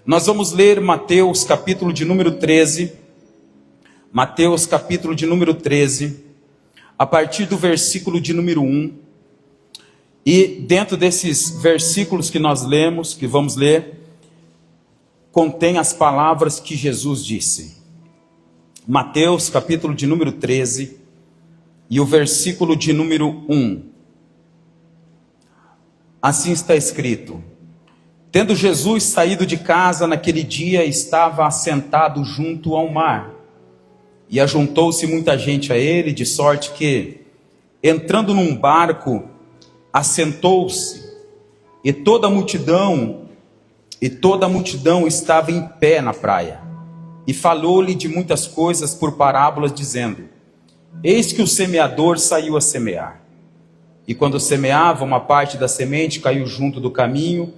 Nós vamos ler Mateus capítulo de número 13, Mateus capítulo de número 13, a partir do versículo de número 1, e dentro desses versículos que nós lemos, que vamos ler, contém as palavras que Jesus disse. Mateus capítulo de número 13, e o versículo de número 1. Assim está escrito: Tendo Jesus saído de casa naquele dia, estava assentado junto ao mar. E ajuntou-se muita gente a ele, de sorte que, entrando num barco, assentou-se, e toda a multidão estava em pé na praia. E falou-lhe de muitas coisas por parábolas, dizendo: Eis que o semeador saiu a semear. E quando semeava, uma parte da semente caiu junto do caminho,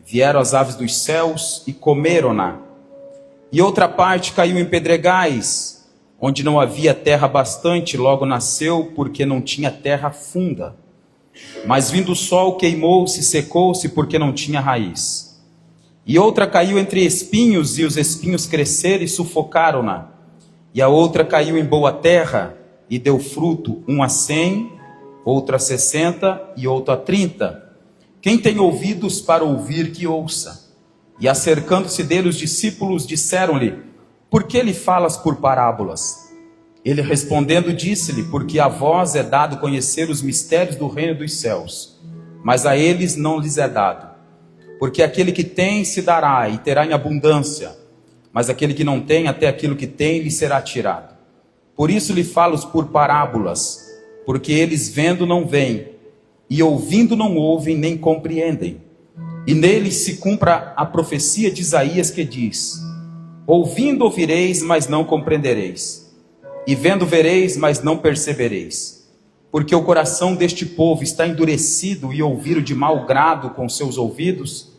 vieram as aves dos céus e comeram-na. E outra parte caiu em pedregais, onde não havia terra bastante, logo nasceu, porque não tinha terra funda. Mas vindo o sol, queimou-se e secou-se, porque não tinha raiz. E outra caiu entre espinhos, e os espinhos cresceram e sufocaram-na. E a outra caiu em boa terra, e deu fruto, um a 100, outro a 60 e outro a 30. Quem tem ouvidos para ouvir, que ouça. E acercando-se dele os discípulos, disseram-lhe: Por que lhe falas por parábolas? Ele respondendo disse-lhe: Porque a vós é dado conhecer os mistérios do reino dos céus, mas a eles não lhes é dado. Porque aquele que tem se dará e terá em abundância, mas aquele que não tem, até aquilo que tem lhe será tirado. Por isso lhe falo por parábolas, porque eles vendo não veem, e ouvindo não ouvem nem compreendem. E neles se cumpra a profecia de Isaías, que diz: Ouvindo ouvireis, mas não compreendereis, e vendo vereis, mas não percebereis. Porque o coração deste povo está endurecido, e ouviram de mau grado com seus ouvidos,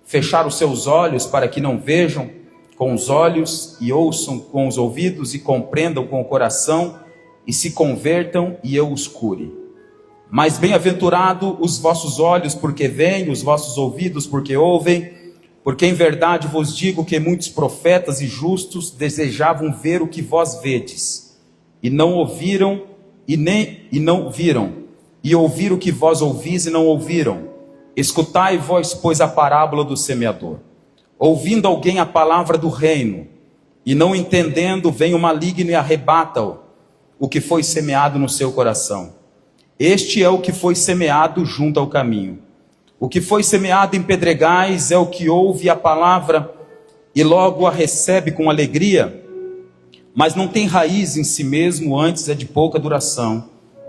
fecharam os seus olhos para que não vejam com os olhos, e ouçam com os ouvidos, e compreendam com o coração, e se convertam, e eu os cure. Mas bem-aventurado os vossos olhos, porque veem, os vossos ouvidos, porque ouvem, porque em verdade vos digo que muitos profetas e justos desejavam ver o que vós vedes, e não ouviram, e não viram, e ouvir o que vós ouvis e não ouviram. Escutai vós, pois, a parábola do semeador. Ouvindo alguém a palavra do reino, e não entendendo, vem o maligno e arrebata-o, o que foi semeado no seu coração. Este é o que foi semeado junto ao caminho. O que foi semeado em pedregais é o que ouve a palavra e logo a recebe com alegria, mas não tem raiz em si mesmo, antes é de pouca duração.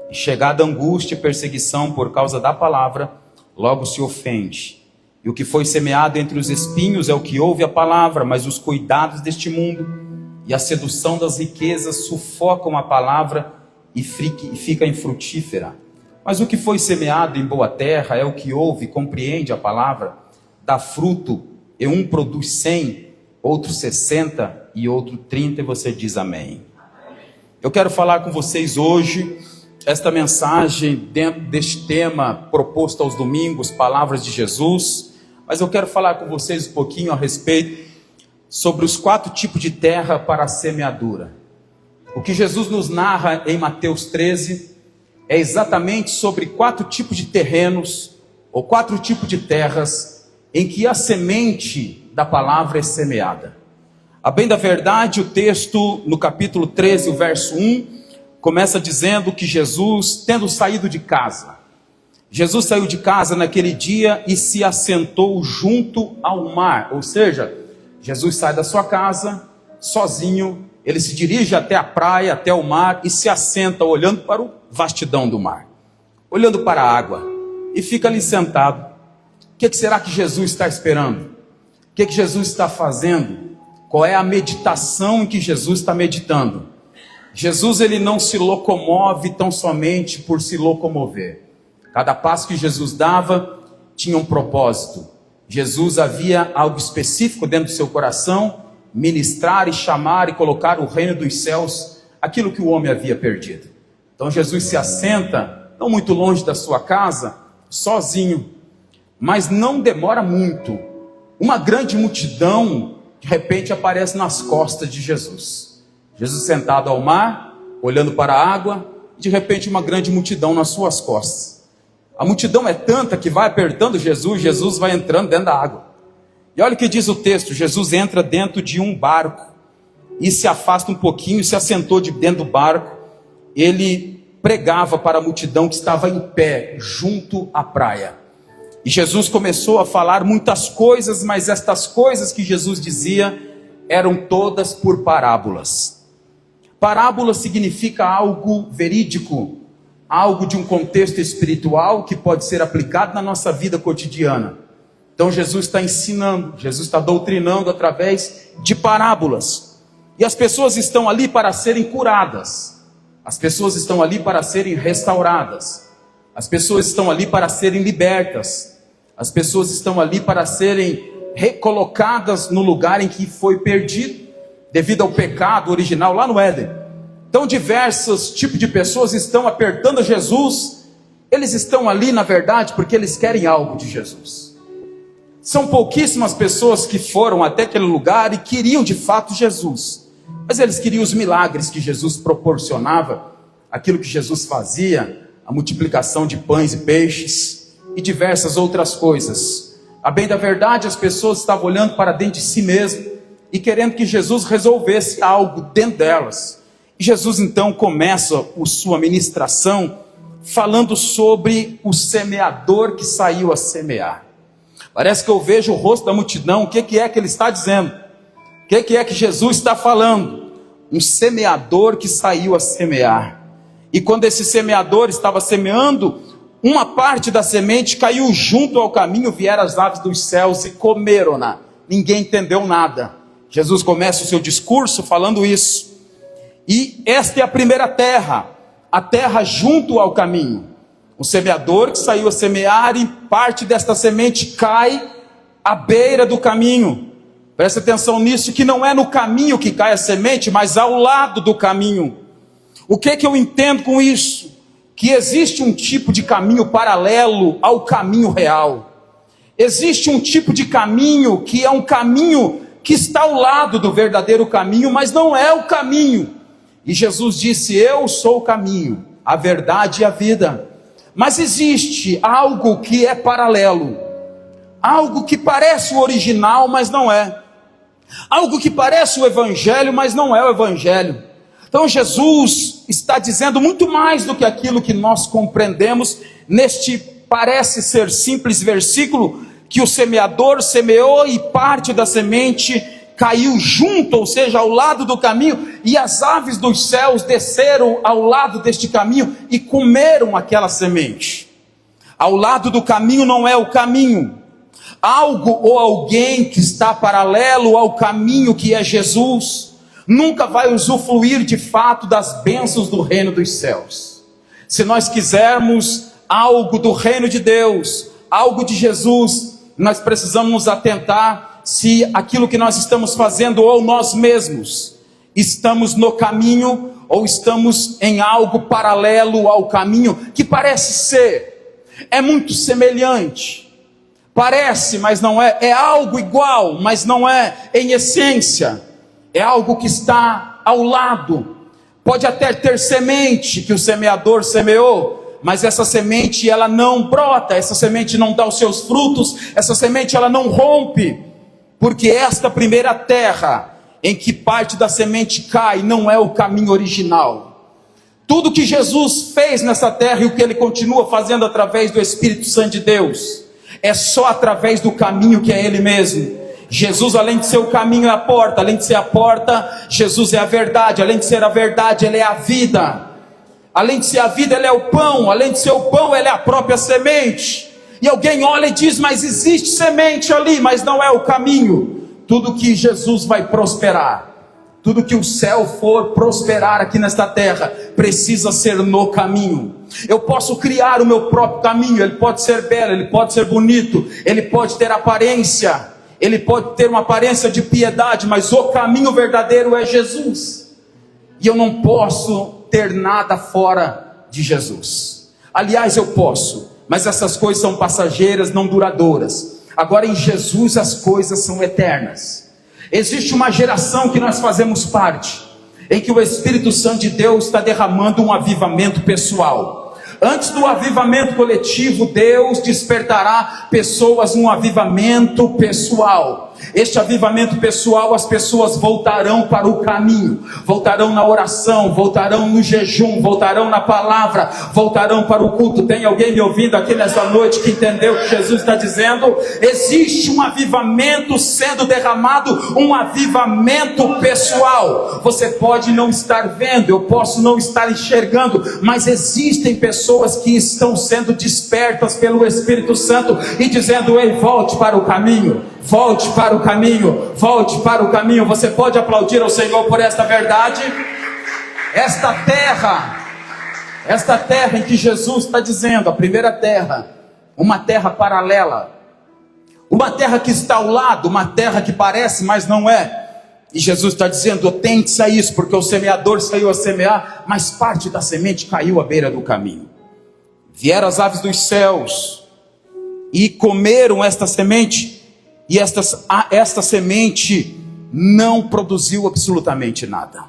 E chegada a angústia e perseguição por causa da palavra, logo se ofende. E o que foi semeado entre os espinhos é o que ouve a palavra, mas os cuidados deste mundo e a sedução das riquezas sufocam a palavra e fica infrutífera. Mas o que foi semeado em boa terra é o que ouve e compreende a palavra, dá fruto, e um produz 100, outro 60 e outro 30, e você diz amém. Eu quero falar com vocês hoje esta mensagem dentro deste tema proposto aos domingos, palavras de Jesus, mas eu quero falar com vocês um pouquinho a respeito sobre os 4 tipos de terra para a semeadura. O que Jesus nos narra em Mateus 13 é exatamente sobre 4 tipos de terrenos, ou 4 tipos de terras, em que a semente da palavra é semeada. A bem da verdade, o texto no capítulo 13, o verso 1, começa dizendo que Jesus, tendo saído de casa, Jesus saiu de casa naquele dia e se assentou junto ao mar. Ou seja, Jesus sai da sua casa, sozinho, ele se dirige até a praia, até o mar, e se assenta olhando para o vastidão do mar, olhando para a água, e fica ali sentado. O que será que Jesus está esperando? O que Jesus está fazendo? Qual é a meditação em que Jesus está meditando? Jesus, ele não se locomove tão somente por se locomover. Cada passo que Jesus dava tinha um propósito. Jesus havia algo específico dentro do seu coração, ministrar e chamar e colocar o reino dos céus, aquilo que o homem havia perdido. Então Jesus se assenta, não muito longe da sua casa, sozinho, mas não demora muito. uma grande multidão de repente aparece nas costas de Jesus. Jesus sentado ao mar, olhando para a água, de repente uma grande multidão nas suas costas. A multidão é tanta que vai apertando Jesus, Jesus vai entrando dentro da água. E olha o que diz o texto: Jesus entra dentro de um barco e se afasta um pouquinho, se assentou dentro do barco. Ele pregava para a multidão que estava em pé junto à praia. E Jesus começou a falar muitas coisas, mas estas coisas que Jesus dizia eram todas por parábolas. Parábola significa algo verídico, algo de um contexto espiritual que pode ser aplicado na nossa vida cotidiana. Então Jesus está ensinando, Jesus está doutrinando através de parábolas. E as pessoas estão ali para serem curadas, as pessoas estão ali para serem restauradas, as pessoas estão ali para serem libertas, as pessoas estão ali para serem recolocadas no lugar em que foi perdido, devido ao pecado original lá no Éden. Então diversos tipos de pessoas estão apertando Jesus. Eles estão ali na verdade porque eles querem algo de Jesus. São pouquíssimas pessoas que foram até aquele lugar e queriam de fato Jesus, mas eles queriam os milagres que Jesus proporcionava, aquilo que Jesus fazia, a multiplicação de pães e peixes e diversas outras coisas. A bem da verdade, as pessoas estavam olhando para dentro de si mesmo e querendo que Jesus resolvesse algo dentro delas. E Jesus então começa a sua ministração falando sobre o semeador que saiu a semear. Parece que eu vejo o rosto da multidão. O que é que ele está dizendo? O que é que Jesus está falando? Um semeador que saiu a semear. E quando esse semeador estava semeando, uma parte da semente caiu junto ao caminho, vieram as aves dos céus e comeram-na. Ninguém entendeu nada. Jesus começa o seu discurso falando isso. E esta é a primeira terra, a terra junto ao caminho. Um semeador que saiu a semear e parte desta semente cai à beira do caminho. Presta atenção nisso, que não é no caminho que cai a semente, mas ao lado do caminho. O que eu entendo com isso? Que existe um tipo de caminho paralelo ao caminho real. Existe um tipo de caminho que é um caminho que está ao lado do verdadeiro caminho, mas não é o caminho. E Jesus disse: eu sou o caminho, a verdade e a vida. Mas existe algo que é paralelo, algo que parece o original, mas não é, algo que parece o evangelho, mas não é o evangelho. Então Jesus está dizendo muito mais do que aquilo que nós compreendemos neste parece ser simples versículo, que o semeador semeou e parte da semente caiu junto, ou seja, ao lado do caminho, e as aves dos céus desceram ao lado deste caminho e comeram aquela semente. Ao lado do caminho não é o caminho. Algo ou alguém que está paralelo ao caminho que é Jesus, nunca vai usufruir de fato das bênçãos do reino dos céus. Se nós quisermos algo do reino de Deus, algo de Jesus, nós precisamos nos atentar se aquilo que nós estamos fazendo ou nós mesmos estamos no caminho ou estamos em algo paralelo ao caminho, que parece ser, é muito semelhante, parece, mas não é, é algo igual, mas não é em essência, é algo que está ao lado. Pode até ter semente que o semeador semeou, mas essa semente ela não brota, essa semente não dá os seus frutos, essa semente ela não rompe, porque esta primeira terra em que parte da semente cai não é o caminho original. Tudo que Jesus fez nessa terra e o que ele continua fazendo através do Espírito Santo de Deus é só através do caminho que é ele mesmo. Jesus, além de ser o caminho, é a porta. Além de ser a porta, Jesus é a verdade. Além de ser a verdade, ele é a vida. Além de ser a vida, ele é o pão. Além de ser o pão, ele é a própria semente. E alguém olha e diz: mas existe semente ali, mas não é o caminho. Tudo que Jesus vai prosperar, tudo que o céu for prosperar aqui nesta terra, precisa ser no caminho. Eu posso criar o meu próprio caminho, ele pode ser belo, ele pode ser bonito, ele pode ter aparência, ele pode ter uma aparência de piedade, mas o caminho verdadeiro é Jesus. E eu não posso ter nada fora de Jesus. Aliás, eu posso, mas essas coisas são passageiras, não duradouras. Agora em Jesus as coisas são eternas. Existe uma geração que nós fazemos parte, em que o Espírito Santo de Deus está derramando um avivamento pessoal. Antes do avivamento coletivo, Deus despertará pessoas num avivamento pessoal. Este avivamento pessoal, as pessoas voltarão para o caminho, voltarão na oração, voltarão no jejum, voltarão na palavra, voltarão para o culto. Tem alguém me ouvindo aqui nessa noite que entendeu o que Jesus está dizendo? Existe um avivamento sendo derramado, um avivamento pessoal. Você pode não estar vendo, eu posso não estar enxergando, mas existem pessoas que estão sendo despertas pelo Espírito Santo e dizendo: ei, volte para o caminho. Volte para o caminho, volte para o caminho. Você pode aplaudir ao Senhor por esta verdade? Esta terra em que Jesus está dizendo, a primeira terra, uma terra paralela, uma terra que está ao lado, uma terra que parece, mas não é. E Jesus está dizendo: atente-se a isso, porque o semeador saiu a semear, mas parte da semente caiu à beira do caminho. Vieram as aves dos céus e comeram esta semente. E esta semente não produziu absolutamente nada.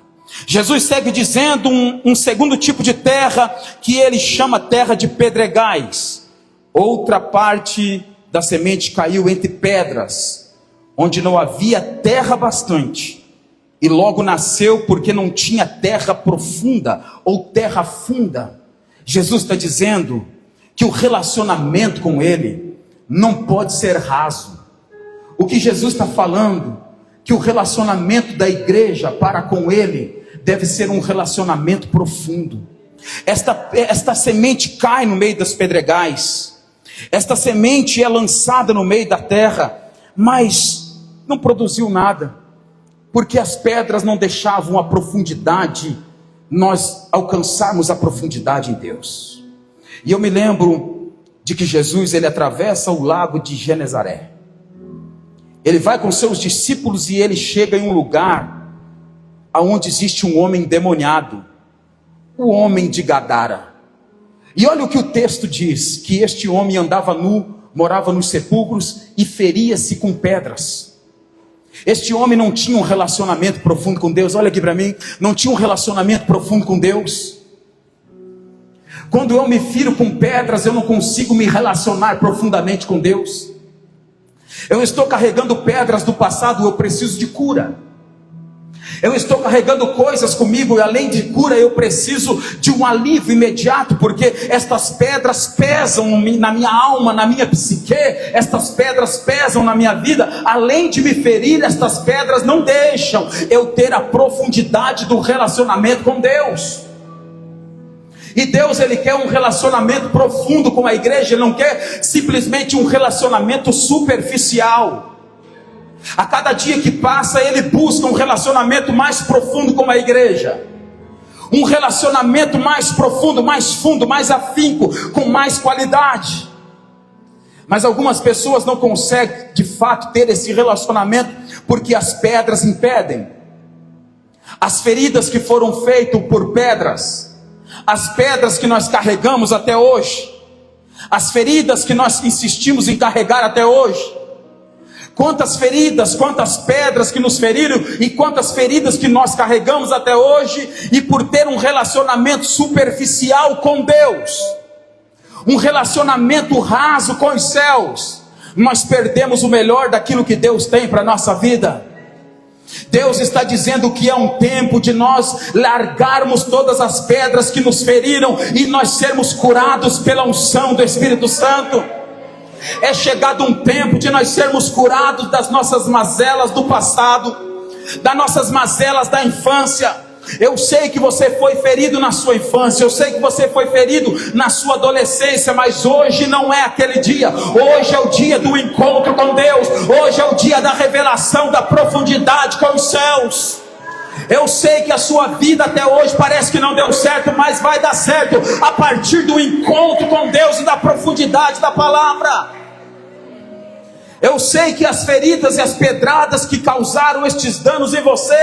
Jesus segue dizendo um segundo tipo de terra, que ele chama terra de pedregais. Outra parte da semente caiu entre pedras, onde não havia terra bastante, e logo nasceu porque não tinha terra profunda ou terra funda. Jesus está dizendo que o relacionamento com ele não pode ser raso. O que Jesus está falando, que o relacionamento da igreja para com ele deve ser um relacionamento profundo. Esta semente cai no meio das pedregais, esta semente é lançada no meio da terra, mas não produziu nada, porque as pedras não deixavam a profundidade, nós alcançarmos a profundidade em Deus. E eu me lembro de que Jesus, ele atravessa o lago de Genezaré. Ele vai com seus discípulos e ele chega em um lugar onde existe um homem endemoniado, o homem de Gadara. E olha o que o texto diz, que este homem andava nu, morava nos sepulcros e feria-se com pedras. Este homem não tinha um relacionamento profundo com Deus. Olha aqui para mim, não tinha um relacionamento profundo com Deus. Quando eu me firo com pedras, eu não consigo me relacionar profundamente com Deus. Eu estou carregando pedras do passado, eu preciso de cura. Eu estou carregando coisas comigo e além de cura eu preciso de um alívio imediato, porque estas pedras pesam na minha alma, na minha psique, estas pedras pesam na minha vida. Além de me ferir, estas pedras não deixam eu ter a profundidade do relacionamento com Deus. E Deus, ele quer um relacionamento profundo com a igreja, ele não quer simplesmente um relacionamento superficial. A cada dia que passa, ele busca um relacionamento mais profundo com a igreja. Um relacionamento mais profundo, mais fundo, mais afinco, com mais qualidade. Mas algumas pessoas não conseguem de fato ter esse relacionamento, porque as pedras impedem. As feridas que foram feitas por pedras, as pedras que nós carregamos até hoje, as feridas que nós insistimos em carregar até hoje. Quantas feridas, quantas pedras que nos feriram e quantas feridas que nós carregamos até hoje, e por ter um relacionamento superficial com Deus, um relacionamento raso com os céus, nós perdemos o melhor daquilo que Deus tem para a nossa vida. Deus está dizendo que é um tempo de nós largarmos todas as pedras que nos feriram e nós sermos curados pela unção do Espírito Santo. É chegado um tempo de nós sermos curados das nossas mazelas do passado, das nossas mazelas da infância. Eu sei que você foi ferido na sua infância, eu sei que você foi ferido na sua adolescência, mas hoje não é aquele dia. Hoje é o dia do encontro com Deus, hoje é o dia da revelação, da profundidade com os céus. Eu sei que a sua vida até hoje parece que não deu certo, mas vai dar certo a partir do encontro com Deus e da profundidade da palavra. Eu sei que as feridas e as pedradas que causaram estes danos em você,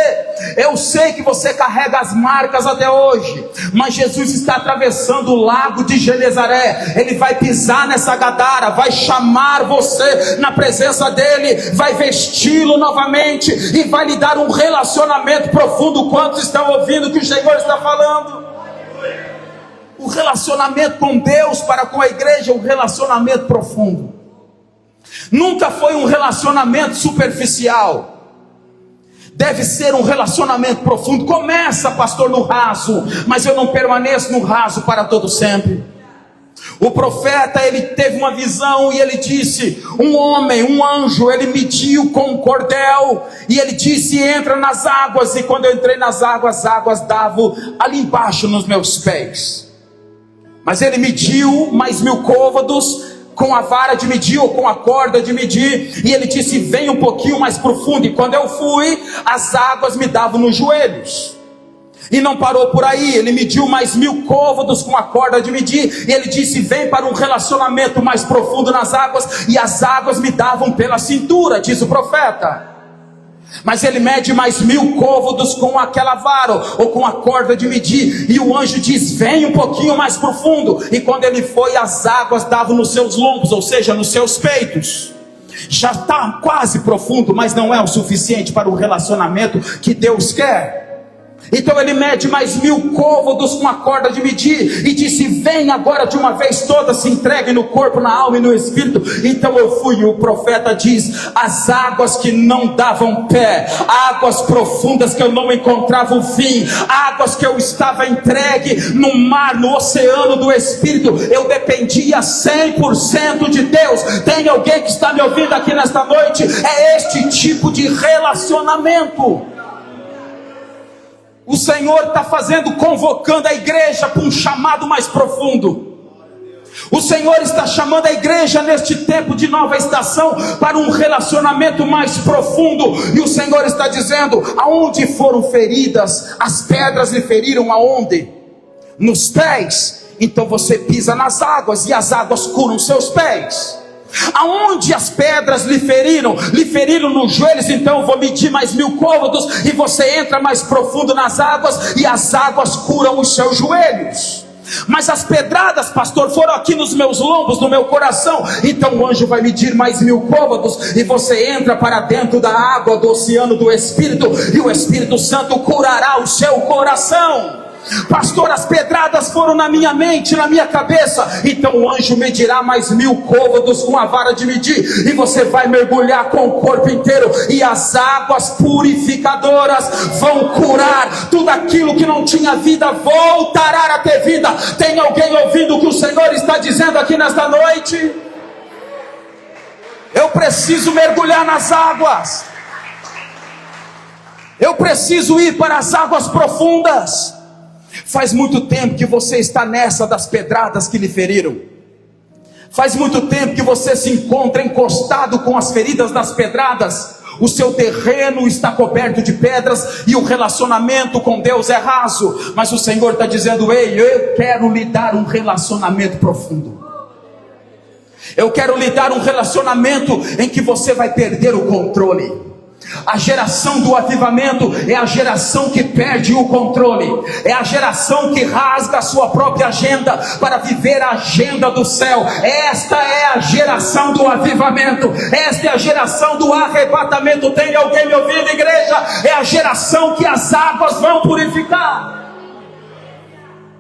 eu sei que você carrega as marcas até hoje, mas Jesus está atravessando o lago de Genezaré. Ele vai pisar nessa Gadara, vai chamar você na presença dele, vai vesti-lo novamente e vai lhe dar um relacionamento profundo. Quantos estão ouvindo o que o Senhor está falando? O relacionamento com Deus para com a igreja é um relacionamento profundo. Nunca foi um relacionamento superficial. Deve ser um relacionamento profundo. Começa, pastor, no raso, mas eu não permaneço no raso para todo sempre. O profeta, ele teve uma visão e ele disse: um homem, um anjo, ele mediu com um cordel e ele disse: entra nas águas. E quando eu entrei nas águas, as águas davam ali embaixo nos meus pés. Mas ele mediu mais 1000 côvados com a vara de medir ou com a corda de medir, e ele disse: vem um pouquinho mais profundo. E quando eu fui, as águas me davam nos joelhos. E não parou por aí, ele mediu mais 1000 côvados com a corda de medir, e ele disse: vem para um relacionamento mais profundo nas águas, e as águas me davam pela cintura, diz o profeta. Mas ele mede mais 1000 côvados com aquela vara ou com a corda de medir, e o anjo diz: vem um pouquinho mais profundo. E quando ele foi, as águas davam nos seus lombos, ou seja, nos seus peitos. Já está quase profundo, mas não é o suficiente para o relacionamento que Deus quer. Então ele mede mais 1000 côvados com a corda de medir, e disse: vem agora de uma vez toda, se entregue no corpo, na alma e no espírito. Então eu fui, e o profeta diz: as águas que não davam pé, águas profundas que eu não encontrava o fim, águas que eu estava entregue no mar, no oceano do espírito. Eu dependia 100% de Deus. Tem alguém que está me ouvindo aqui nesta noite? É este tipo de relacionamento. O Senhor está convocando a igreja para um chamado mais profundo. O Senhor está chamando a igreja neste tempo de nova estação para um relacionamento mais profundo. E o Senhor está dizendo: aonde foram feridas, as pedras lhe feriram aonde? Nos pés. Então você pisa nas águas e as águas curam seus pés. Aonde as pedras lhe feriram nos joelhos. Então eu vou medir mais 1000 côvados e você entra mais profundo nas águas e as águas curam os seus joelhos. Mas as pedradas, pastor, foram aqui nos meus lombos, no meu coração. Então o anjo vai medir mais 1000 côvados e você entra para dentro da água do oceano do Espírito, e o Espírito Santo curará o seu coração. Pastor, as pedradas foram na minha mente, na minha cabeça. Então o anjo medirá mais 1000 côvados com a vara de medir, e você vai mergulhar com o corpo inteiro, e as águas purificadoras vão curar tudo aquilo que não tinha vida, voltará a ter vida. Tem alguém ouvindo o que o Senhor está dizendo aqui nesta noite? Eu preciso mergulhar nas águas, eu preciso ir para as águas profundas. Faz muito tempo que você está nessa das pedradas que lhe feriram. Faz muito tempo que você se encontra encostado com as feridas das pedradas. O seu terreno está coberto de pedras e o relacionamento com Deus é raso. Mas o Senhor está dizendo: ei, eu quero lhe dar um relacionamento profundo. Eu quero lhe dar um relacionamento em que você vai perder o controle. A geração do avivamento é a geração que perde o controle, é a geração que rasga a sua própria agenda para viver a agenda do céu. Esta é a geração do avivamento, esta é a geração do arrebatamento. Tem alguém me ouvindo, igreja? É a geração que as águas vão purificar.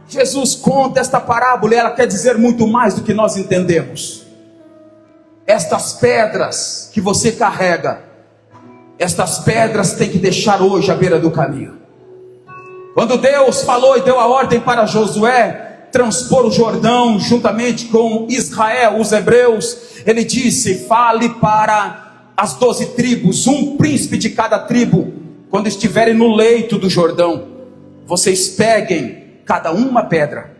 Jesus conta esta parábola e ela quer dizer muito mais do que nós entendemos. Estas pedras que você carrega, estas pedras tem que deixar hoje à beira do caminho. Quando Deus falou e deu a ordem para Josué transpor o Jordão juntamente com Israel, os hebreus, ele disse: fale para as 12 tribos, um príncipe de cada tribo, quando estiverem no leito do Jordão, vocês peguem cada uma pedra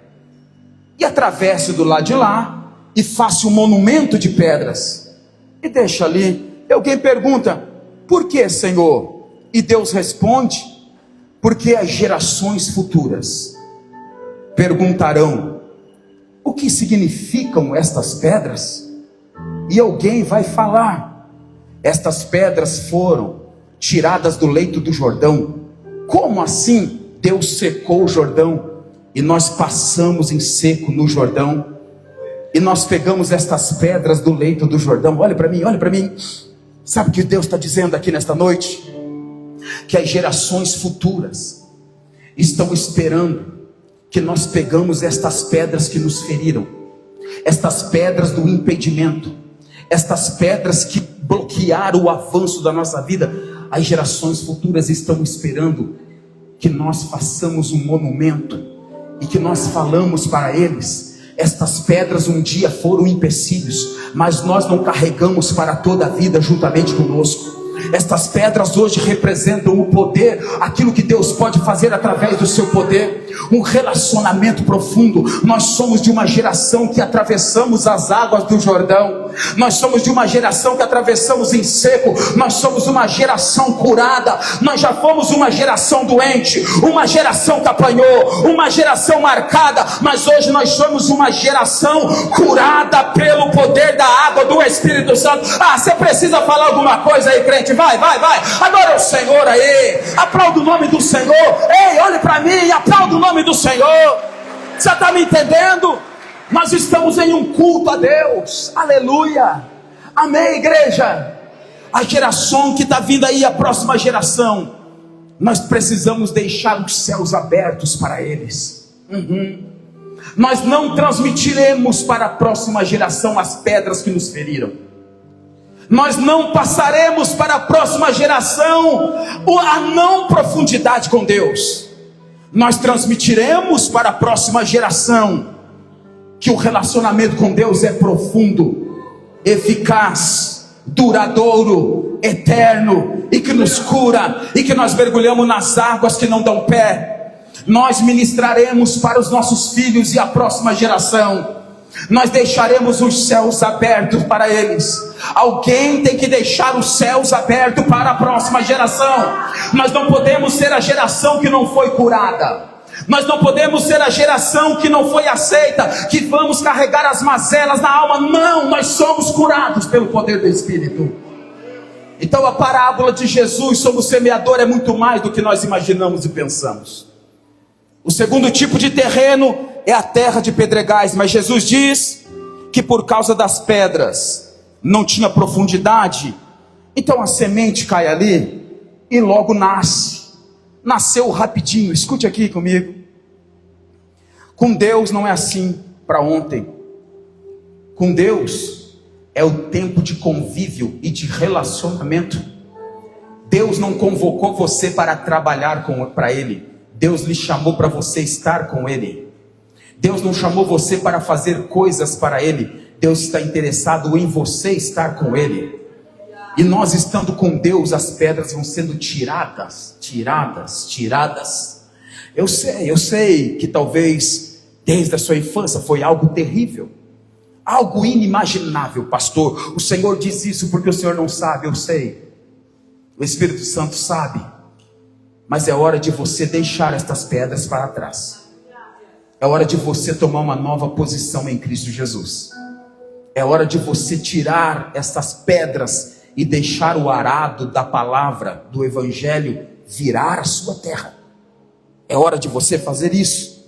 e atravesse do lado de lá e faça um monumento de pedras e deixa ali. E alguém pergunta: por que, Senhor? E Deus responde: porque as gerações futuras perguntarão: o que significam estas pedras? E alguém vai falar: Estas pedras foram tiradas do leito do Jordão. Como assim? Deus secou o Jordão e nós passamos em seco no Jordão. E nós pegamos estas pedras do leito do Jordão. Olha para mim, olha para mim. Sabe o que Deus está dizendo aqui nesta noite? Que as gerações futuras estão esperando que nós pegamos estas pedras que nos feriram, estas pedras do impedimento, estas pedras que bloquearam o avanço da nossa vida. As gerações futuras estão esperando que nós façamos um monumento e que nós falamos para eles: estas pedras um dia foram empecilhos, mas nós não carregamos para toda a vida juntamente conosco. Estas pedras hoje representam o poder, aquilo que Deus pode fazer através do seu poder, um relacionamento profundo. Nós somos de uma geração que atravessamos as águas do Jordão, nós somos de uma geração que atravessamos em seco, nós somos uma geração curada, nós já fomos uma geração doente, uma geração que apanhou, uma geração marcada, mas hoje nós somos uma geração curada pelo poder da água do Espírito Santo. Ah, você precisa falar alguma coisa aí, crente? Vai, adora o Senhor aí, aplauda o nome do Senhor. Ei, olhe para mim, aplauda o nome do Senhor. Você está me entendendo? Nós estamos em um culto a Deus, aleluia, amém, igreja. A geração que está vindo aí, a próxima geração, nós precisamos deixar os céus abertos para eles. Nós não transmitiremos para a próxima geração as pedras que nos feriram. Nós não passaremos para a próxima geração a não profundidade com Deus. Nós transmitiremos para a próxima geração que o relacionamento com Deus é profundo, eficaz, duradouro, eterno, e que nos cura, e que nós mergulhamos nas águas que não dão pé. Nós ministraremos para os nossos filhos e a próxima geração. Nós deixaremos os céus abertos para eles. Alguém tem que deixar os céus abertos para a próxima geração. Nós não podemos ser a geração que não foi curada. Nós não podemos ser a geração que não foi aceita, que vamos carregar as mazelas na alma. Não, nós somos curados pelo poder do Espírito. Então a parábola de Jesus sobre o semeador é muito mais do que nós imaginamos e pensamos. O segundo tipo de terreno é a terra de pedregais, mas Jesus diz que por causa das pedras não tinha profundidade, então a semente cai ali e logo nasceu rapidinho. Escute aqui comigo, com Deus não é assim para ontem. Com Deus é o tempo de convívio e de relacionamento. Deus não convocou você para trabalhar para Ele, Deus lhe chamou para você estar com Ele. Deus não chamou você para fazer coisas para Ele, Deus está interessado em você estar com Ele. E nós estando com Deus, as pedras vão sendo tiradas. Eu sei que talvez desde a sua infância foi algo terrível, algo inimaginável, pastor. O Senhor diz isso porque o Senhor não sabe. Eu sei, o Espírito Santo sabe, mas é hora de você deixar estas pedras para trás. É hora de você tomar uma nova posição em Cristo Jesus. É hora de você tirar essas pedras e deixar o arado da palavra, do evangelho, virar a sua terra. É hora de você fazer isso.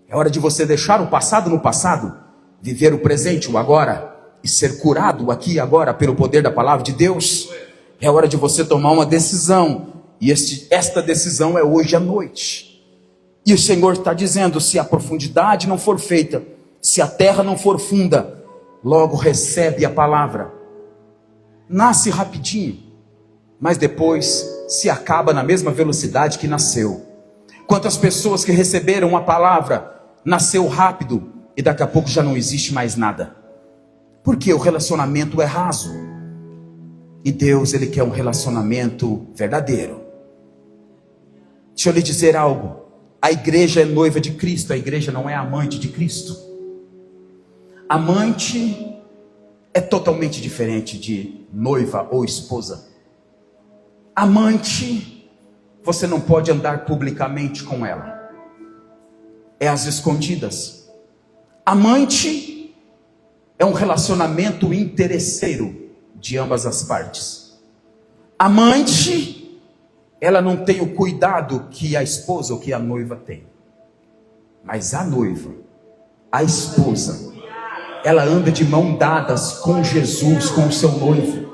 É hora de você deixar o passado no passado, viver o presente, o agora, e ser curado aqui e agora pelo poder da palavra de Deus. É hora de você tomar uma decisão, e esta decisão é hoje à noite. E o Senhor está dizendo: se a profundidade não for feita, se a terra não for funda, logo recebe a palavra. Nasce rapidinho, mas depois se acaba na mesma velocidade que nasceu. Quantas pessoas que receberam a palavra, nasceu rápido e daqui a pouco já não existe mais nada. Porque o relacionamento é raso. E Deus, Ele quer um relacionamento verdadeiro. Deixa eu lhe dizer algo. A igreja é noiva de Cristo, a igreja não é amante de Cristo. Amante é totalmente diferente de noiva ou esposa. Amante, você não pode andar publicamente com ela. É às escondidas. Amante é um relacionamento interesseiro de ambas as partes. Amante, ela não tem o cuidado que a esposa ou que a noiva tem. Mas a noiva, a esposa, ela anda de mão dadas com Jesus, com o seu noivo,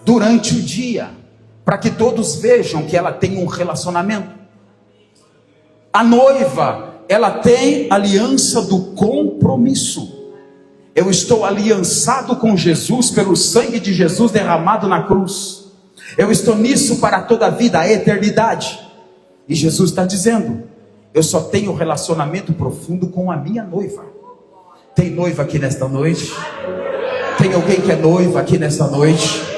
durante o dia, para que todos vejam que ela tem um relacionamento. A noiva, ela tem aliança do compromisso. Eu estou aliançado com Jesus pelo sangue de Jesus derramado na cruz. Eu estou nisso para toda a vida, a eternidade. E Jesus está dizendo: eu só tenho relacionamento profundo com a minha noiva. Tem noiva aqui nesta noite? Tem alguém que é noiva aqui nesta noite?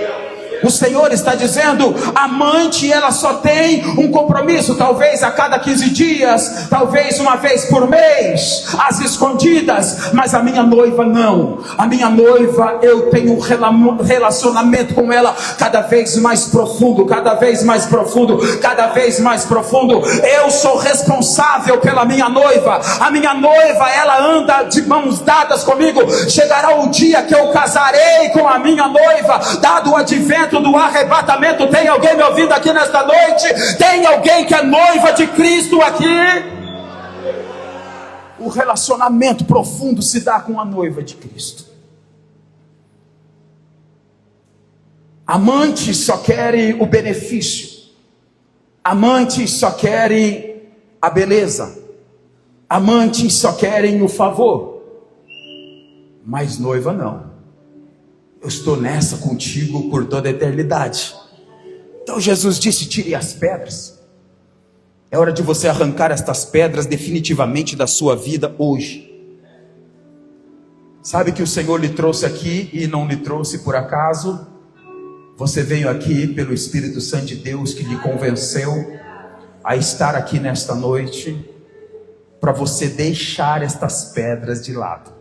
O Senhor está dizendo: amante, ela só tem um compromisso, talvez a cada 15 dias, talvez uma vez por mês, às escondidas, mas a minha noiva não. A minha noiva, eu tenho um relacionamento com ela cada vez mais profundo, cada vez mais profundo, cada vez mais profundo. Eu sou responsável pela minha noiva. A minha noiva, ela anda de mãos dadas comigo. Chegará o dia que eu casarei com a minha noiva, dado o advento do arrebatamento. Tem alguém me ouvindo aqui nesta noite? Tem alguém que é noiva de Cristo aqui? O relacionamento profundo se dá com a noiva de Cristo. Amantes só querem o benefício. Amantes só querem a beleza. Amantes só querem o favor. Mas noiva não. Eu estou nessa contigo por toda a eternidade. Então Jesus disse: tire as pedras. É hora de você arrancar estas pedras definitivamente da sua vida hoje. Sabe que o Senhor lhe trouxe aqui e não lhe trouxe por acaso? Você veio aqui pelo Espírito Santo de Deus que lhe convenceu a estar aqui nesta noite, para você deixar estas pedras de lado.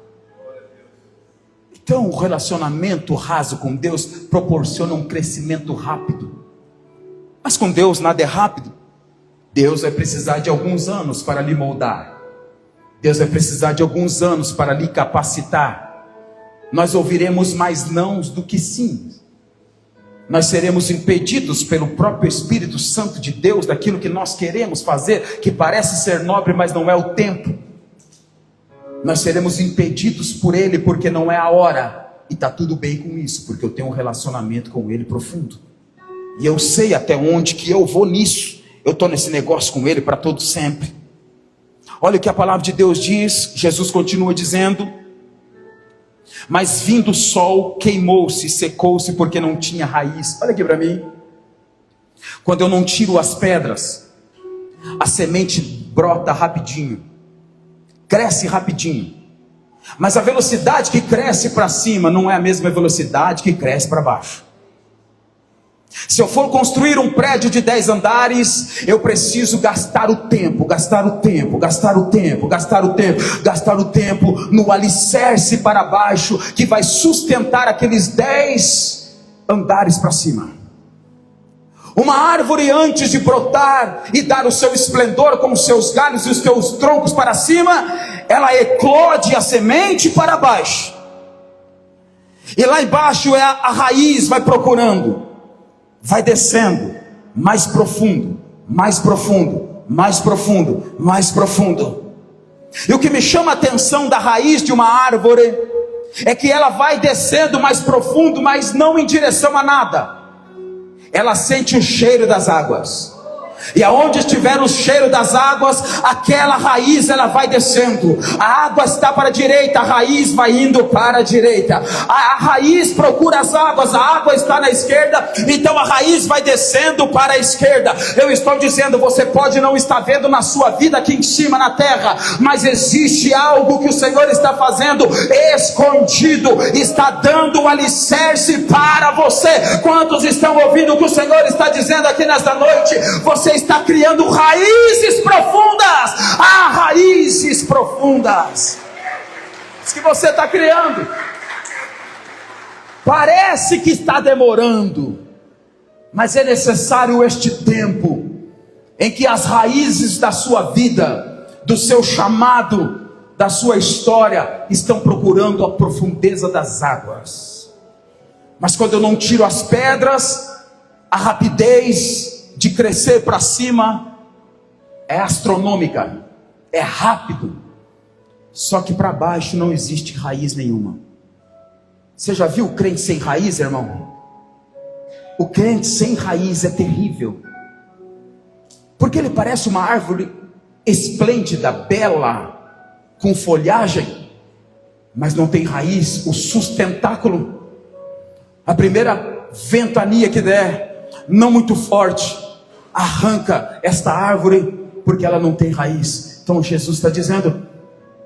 Então, o relacionamento raso com Deus proporciona um crescimento rápido. Mas com Deus nada é rápido. Deus vai precisar de alguns anos para lhe moldar. Deus vai precisar de alguns anos para lhe capacitar. Nós ouviremos mais nãos do que sim. Nós seremos impedidos pelo próprio Espírito Santo de Deus daquilo que nós queremos fazer, que parece ser nobre, mas não é o tempo. Nós seremos impedidos por Ele, porque não é a hora. E está tudo bem com isso, porque eu tenho um relacionamento com Ele profundo. E eu sei até onde que eu vou nisso. Eu estou nesse negócio com Ele para todo sempre. Olha o que a palavra de Deus diz. Jesus continua dizendo: mas vindo o sol, queimou-se, secou-se, porque não tinha raiz. Olha aqui para mim. Quando eu não tiro as pedras, a semente brota rapidinho, cresce rapidinho, mas a velocidade que cresce para cima não é a mesma velocidade que cresce para baixo. Se eu for construir um prédio de 10 andares, eu preciso gastar o tempo no alicerce para baixo, que vai sustentar aqueles 10 andares para cima. Uma árvore, antes de brotar e dar o seu esplendor com os seus galhos e os seus troncos para cima, ela eclode a semente para baixo. E lá embaixo é a raiz, vai procurando, vai descendo, mais profundo, mais profundo, mais profundo, mais profundo. E o que me chama a atenção da raiz de uma árvore é que ela vai descendo mais profundo, mas não em direção a nada. Ela sente o cheiro das águas. E aonde estiver o cheiro das águas, aquela raiz ela vai descendo. A água está para a direita, a raiz vai indo para a direita. A raiz procura as águas, a água está na esquerda, então a raiz vai descendo para a esquerda. Eu estou dizendo, você pode não estar vendo na sua vida aqui em cima na terra, mas existe algo que o Senhor está fazendo escondido, está dando o alicerce para você. Quantos estão ouvindo o que o Senhor está dizendo aqui nesta noite? Você está criando raízes profundas. Raízes profundas. Isso que você está criando. Parece que está demorando, mas é necessário este tempo em que as raízes da sua vida, do seu chamado, da sua história, estão procurando a profundeza das águas. Mas quando eu não tiro as pedras, A rapidez de crescer para cima é astronômica, é rápido. Só que para baixo não existe raiz nenhuma. Você já viu o crente sem raiz, irmão? O crente sem raiz é terrível, porque ele parece uma árvore esplêndida, bela, com folhagem, mas não tem raiz. O sustentáculo, a primeira ventania que der, não muito forte, arranca esta árvore, porque ela não tem raiz. Então Jesus está dizendo: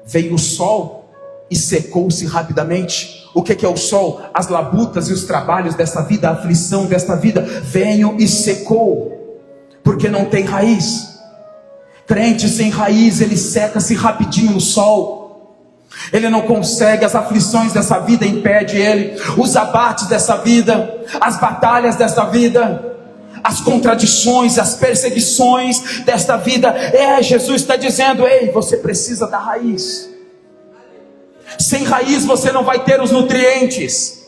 veio o sol e secou-se rapidamente. O que é o sol? As labutas e os trabalhos desta vida, a aflição desta vida, veio e secou, porque não tem raiz. Crente sem raiz, ele seca-se rapidinho no sol. Ele não consegue, as aflições dessa vida impedem ele, os abates dessa vida, as batalhas dessa vida, as contradições, as perseguições desta vida. Jesus está dizendo: ei, você precisa da raiz. Sem raiz você não vai ter os nutrientes.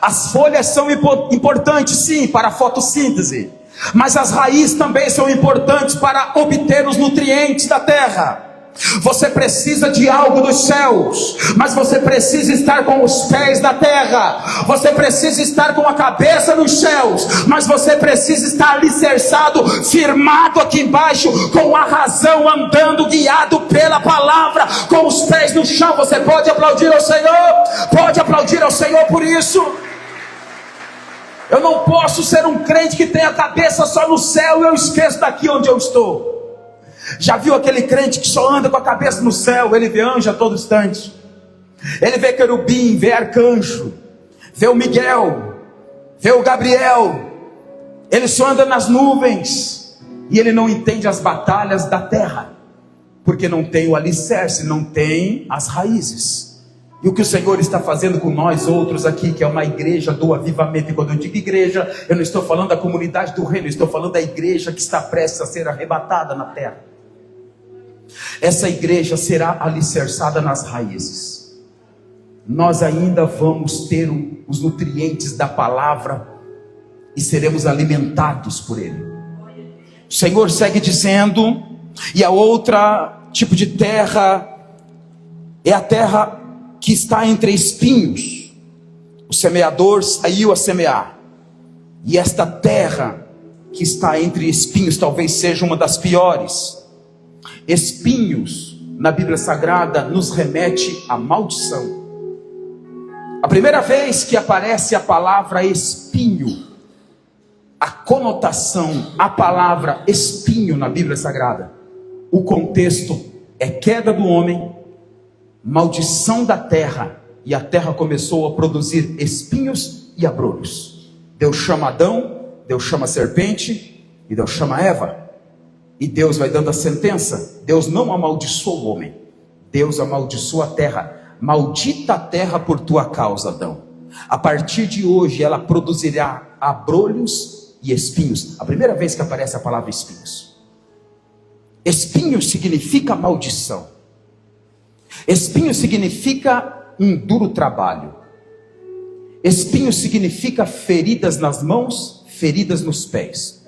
As folhas são importantes, sim, para a fotossíntese, mas as raízes também são importantes para obter os nutrientes da terra. Você precisa de algo dos céus, mas você precisa estar com os pés na terra. Você precisa estar com a cabeça nos céus, mas você precisa estar alicerçado, firmado aqui embaixo, com a razão, andando, guiado pela palavra, com os pés no chão. Você pode aplaudir ao Senhor? Pode aplaudir ao Senhor por isso? Eu não posso ser um crente que tem a cabeça só no céu e eu esqueço daqui onde eu estou. Já viu aquele crente que só anda com a cabeça no céu? Ele vê anjo a todo instante, ele vê querubim, vê arcanjo, vê o Miguel, vê o Gabriel. Ele só anda nas nuvens, e ele não entende as batalhas da terra, porque não tem o alicerce, não tem as raízes. E o que o Senhor está fazendo com nós outros aqui, que é uma igreja do avivamento. E quando eu digo igreja, eu não estou falando da comunidade do reino, eu estou falando da igreja que está prestes a ser arrebatada na terra. Essa igreja será alicerçada nas raízes. Nós ainda vamos ter os nutrientes da palavra e seremos alimentados por ele. O Senhor segue dizendo: e a outra tipo de terra é a terra que está entre espinhos. O semeador saiu a semear, e esta terra que está entre espinhos talvez seja uma das piores. Espinhos na Bíblia Sagrada nos remete à maldição. A primeira vez que aparece a palavra espinho, a conotação, a palavra espinho na Bíblia Sagrada, o contexto é queda do homem, maldição da terra, e a terra começou a produzir espinhos e abrolhos. Deus chama Adão, Deus chama a serpente, e Deus chama Eva. E Deus vai dando a sentença. Deus não amaldiçoou o homem, Deus amaldiçoou a terra. Maldita a terra por tua causa, Adão. A partir de hoje ela produzirá abrolhos e espinhos. A primeira vez que aparece a palavra espinhos. Espinho significa maldição. Espinho significa um duro trabalho. Espinho significa feridas nas mãos, feridas nos pés.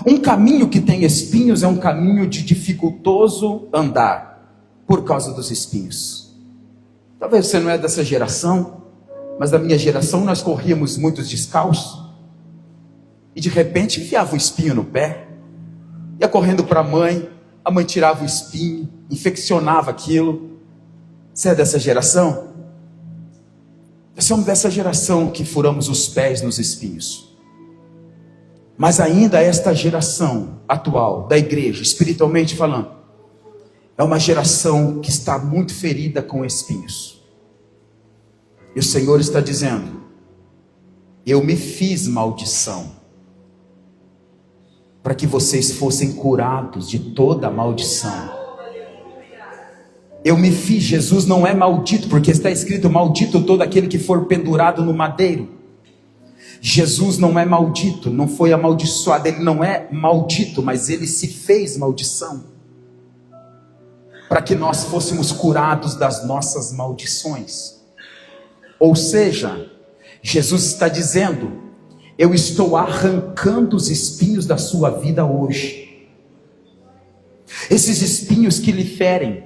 Um caminho que tem espinhos é um caminho de dificultoso andar, por causa dos espinhos. Talvez você não é dessa geração, mas da minha geração nós corríamos muitos descalços, e de repente enfiava um espinho no pé, ia correndo para a mãe tirava o espinho, infeccionava aquilo. Você é dessa geração? Nós somos dessa geração que furamos os pés nos espinhos. Mas ainda esta geração atual da igreja, espiritualmente falando, é uma geração que está muito ferida com espinhos. E o Senhor está dizendo: eu me fiz maldição, para que vocês fossem curados de toda a maldição. Eu me fiz. Jesus não é maldito, porque está escrito: maldito todo aquele que for pendurado no madeiro. Jesus não é maldito, não foi amaldiçoado, ele não é maldito, mas ele se fez maldição, para que nós fôssemos curados das nossas maldições. Ou seja, Jesus está dizendo: Eu estou arrancando os espinhos da sua vida hoje. Esses espinhos que lhe ferem,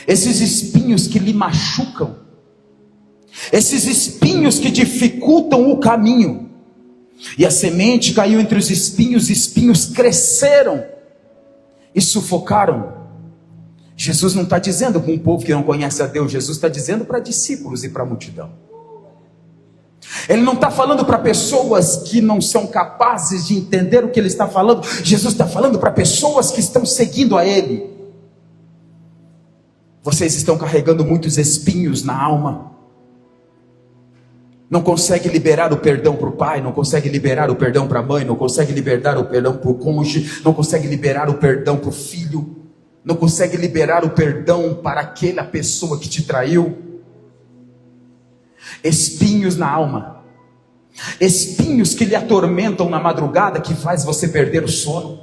esses espinhos que lhe machucam, esses espinhos que dificultam o caminho. E a semente caiu entre os espinhos cresceram e sufocaram. Jesus não está dizendo para um povo que não conhece a Deus, Jesus está dizendo para discípulos e para a multidão. Ele não está falando para pessoas que não são capazes de entender o que ele está falando. Jesus está falando para pessoas que estão seguindo a Ele. Vocês estão carregando muitos espinhos na alma. Não consegue liberar o perdão para o pai, não consegue liberar o perdão para a mãe, não consegue liberar o perdão para o cônjuge, não consegue liberar o perdão para o filho, não consegue liberar o perdão para aquela pessoa que te traiu. Espinhos na alma, espinhos que lhe atormentam na madrugada, que faz você perder o sono,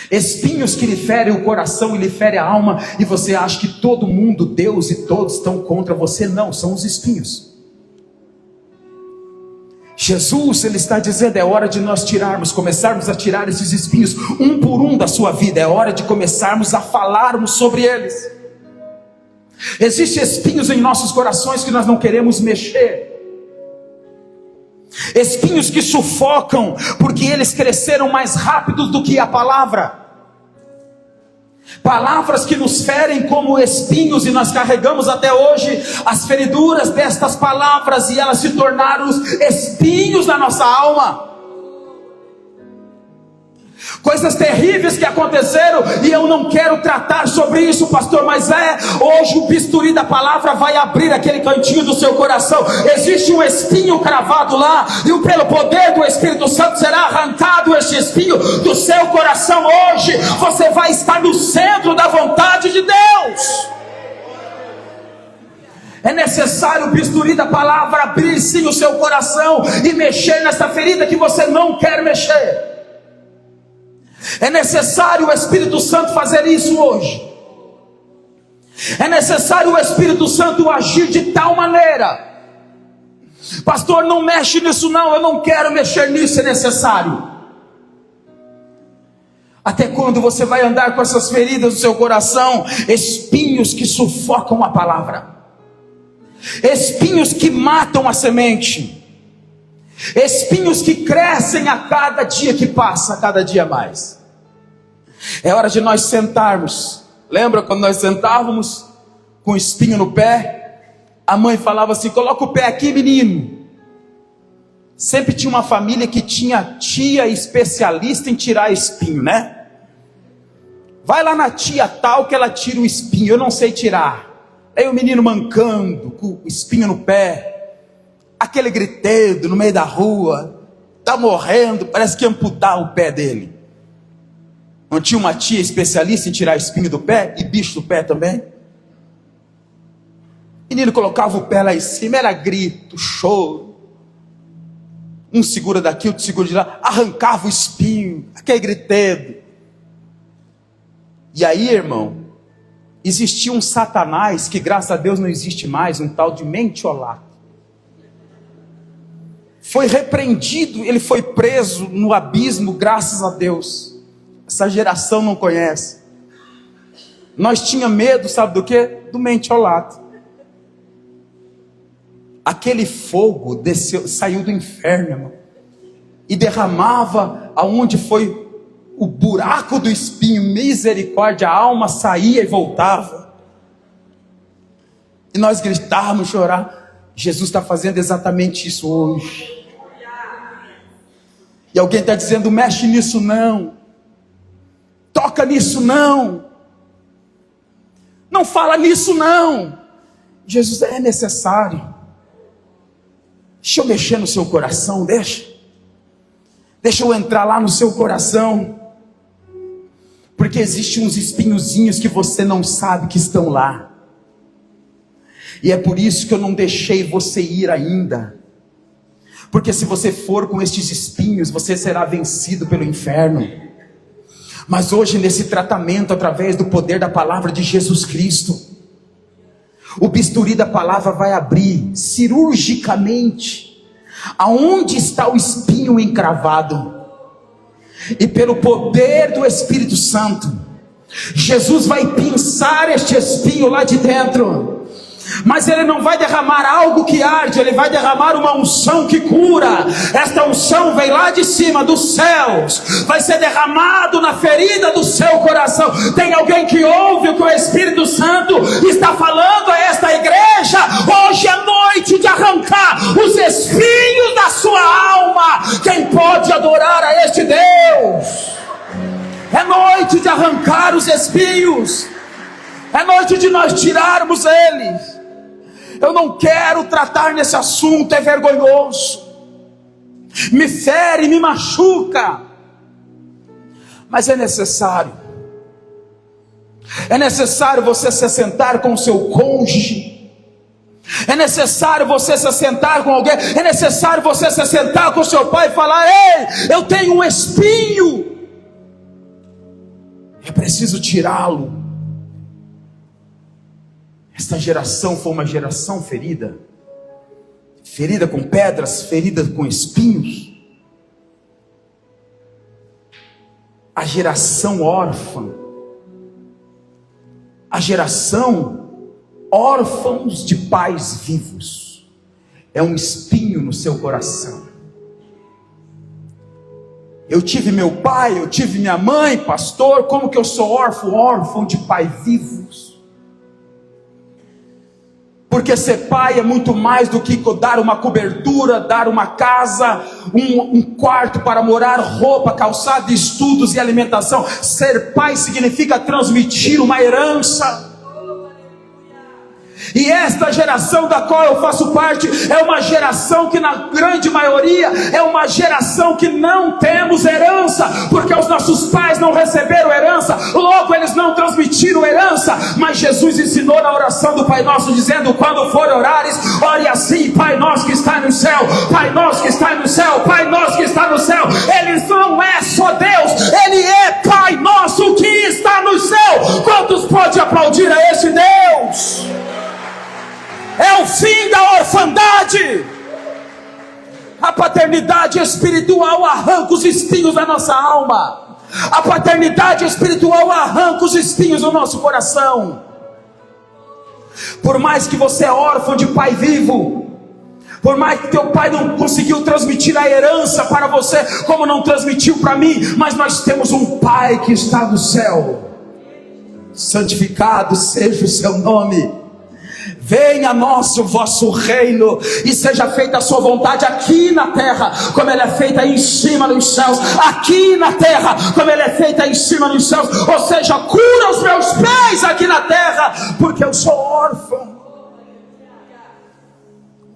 espinhos que lhe ferem o coração e lhe ferem a alma, e você acha que todo mundo, Deus e todos estão contra você. Não, são os espinhos. Jesus, Ele está dizendo, é hora de nós começarmos a tirar esses espinhos, um por um da sua vida. É hora de começarmos a falarmos sobre eles. Existem espinhos em nossos corações que nós não queremos mexer. Espinhos que sufocam, porque eles cresceram mais rápido do que a palavra. Palavras que nos ferem como espinhos, e nós carregamos até hoje as feriduras destas palavras, e elas se tornaram espinhos na nossa alma. Coisas terríveis que aconteceram, e eu não quero tratar sobre isso, pastor, mas hoje o bisturi da palavra vai abrir aquele cantinho do seu coração. Existe um espinho cravado lá, e pelo poder do Espírito Santo será arrancado este espinho do seu coração hoje. Você vai estar no centro da vontade de Deus. É necessário o bisturi da palavra abrir sim o seu coração e mexer nessa ferida que você não quer mexer. É necessário o Espírito Santo fazer isso hoje. É necessário o Espírito Santo agir de tal maneira. Pastor, não mexe nisso não, eu não quero mexer nisso. É necessário. Até quando você vai andar com essas feridas no seu coração? Espinhos que sufocam a palavra, espinhos que matam a semente, espinhos que crescem a cada dia que passa, a cada dia mais. É hora de nós sentarmos. Lembra quando nós sentávamos com espinho no pé? A mãe falava assim: coloca o pé aqui, menino. Sempre tinha uma família que tinha tia especialista em tirar espinho, né? Vai lá na tia tal que ela tira o espinho. Eu não sei tirar. Aí o menino mancando, com o espinho no pé, aquele gritedo no meio da rua, tá morrendo, parece que ia amputar o pé dele. Não tinha uma tia especialista em tirar espinho do pé e bicho do pé também? O menino colocava o pé lá em cima, era grito, choro. Um segura daqui, outro segura de lá, arrancava o espinho, aquele gritedo. E aí, irmão, existia um Satanás que, graças a Deus, não existe mais, um tal de Mentiolato. Foi repreendido, ele foi preso no abismo, graças a Deus. Essa geração não conhece. Nós tinha medo, sabe do quê? Do Mentiolato. Aquele fogo desceu, saiu do inferno, irmão, e derramava aonde foi o buraco do espinho. Misericórdia, a alma saía e voltava. E nós gritávamos, chorávamos. Jesus está fazendo exatamente isso hoje. E alguém está dizendo: mexe nisso não, toca nisso não, não fala nisso não. Jesus, é necessário. Deixa eu mexer no seu coração, deixa eu entrar lá no seu coração, porque existem uns espinhozinhos que você não sabe que estão lá, e é por isso que eu não deixei você ir ainda, porque se você for com estes espinhos, você será vencido pelo inferno. Mas hoje, nesse tratamento, através do poder da palavra de Jesus Cristo, o bisturi da palavra vai abrir cirurgicamente aonde está o espinho encravado. E pelo poder do Espírito Santo, Jesus vai pinçar este espinho lá de dentro. Mas Ele não vai derramar algo que arde, Ele vai derramar uma unção que cura. Esta unção vem lá de cima, dos céus, vai ser derramado na ferida do seu coração. Tem alguém que ouve o que o Espírito Santo está falando a esta igreja? Hoje é noite de arrancar os espinhos da sua alma. Quem pode adorar a este Deus? É noite de arrancar os espinhos. É noite de nós tirarmos eles. Eu não quero tratar nesse assunto, é vergonhoso, me fere, me machuca, mas é necessário você se sentar com o seu cônjuge, é necessário você se sentar com alguém, é necessário você se sentar com o seu pai e falar: ei, eu tenho um espinho, é preciso tirá-lo. Esta geração foi uma geração ferida, ferida com pedras, ferida com espinhos. A geração órfã, a geração órfãos de pais vivos, é um espinho no seu coração. Eu tive meu pai, eu tive minha mãe, pastor, como que eu sou órfão de pai vivos? Porque ser pai é muito mais do que dar uma cobertura, dar uma casa, um quarto para morar, roupa, calçado, estudos e alimentação. Ser pai significa transmitir uma herança. E esta geração da qual eu faço parte é uma geração que na grande maioria é uma geração que não temos herança, porque os nossos pais não receberam herança, logo eles não transmitiram herança. Mas Jesus ensinou na oração do Pai Nosso, dizendo: quando for orares, ore assim: Pai nosso que está no céu, Pai nosso que está no céu, Pai nosso que está no céu. Ele não é só Deus, Ele é Pai nosso que está no céu. Quantos podem aplaudir a esse Deus? É o fim da orfandade. A paternidade espiritual arranca os espinhos da nossa alma. A paternidade espiritual arranca os espinhos do nosso coração. Por mais que você é órfão de pai vivo, por mais que teu pai não conseguiu transmitir a herança para você, como não transmitiu para mim, mas nós temos um Pai que está no céu. Santificado seja o seu nome. Venha a nós o vosso reino, e seja feita a sua vontade aqui na terra, como ela é feita em cima nos céus. Aqui na terra, como ela é feita em cima nos céus. Ou seja, cura os meus pés aqui na terra, porque eu sou órfão.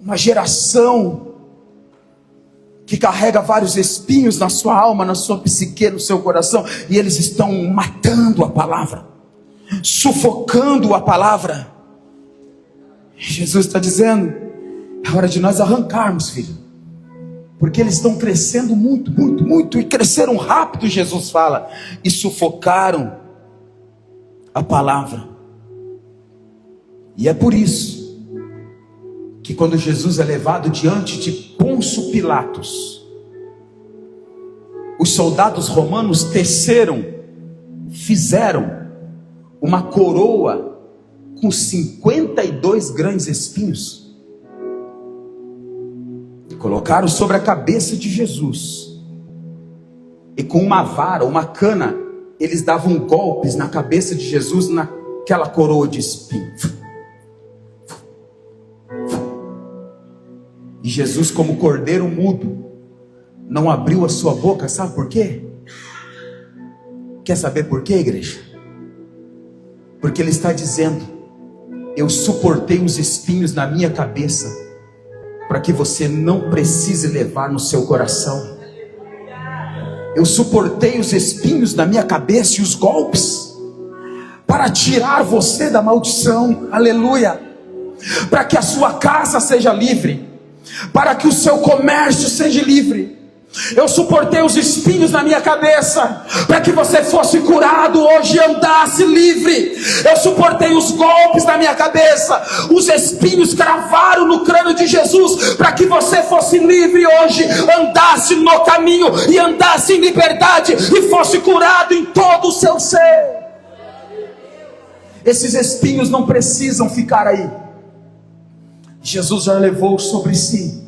Uma geração que carrega vários espinhos na sua alma, na sua psique, no seu coração, e eles estão matando a palavra, sufocando a palavra. Jesus está dizendo: é hora de nós arrancarmos, filho, porque eles estão crescendo muito, muito, muito, e cresceram rápido, Jesus fala, e sufocaram a palavra. E é por isso que quando Jesus é levado diante de Pôncio Pilatos, os soldados romanos fizeram uma coroa com 52 grandes espinhos, colocaram sobre a cabeça de Jesus, e com uma vara, uma cana, eles davam golpes na cabeça de Jesus, naquela coroa de espinhos. E Jesus, como cordeiro mudo, não abriu a sua boca. Sabe por quê? Quer saber por quê, igreja? Porque Ele está dizendo: eu suportei os espinhos na minha cabeça, para que você não precise levar no seu coração. Eu suportei os espinhos na minha cabeça e os golpes, para tirar você da maldição, aleluia, para que a sua casa seja livre, para que o seu comércio seja livre, Eu suportei os espinhos na minha cabeça, para que você fosse curado hoje e andasse livre. Eu suportei os golpes na minha cabeça, os espinhos cravaram no crânio de Jesus, para que você fosse livre hoje, andasse no caminho e andasse em liberdade e fosse curado em todo o seu ser. Esses espinhos não precisam ficar aí. Jesus já levou sobre si,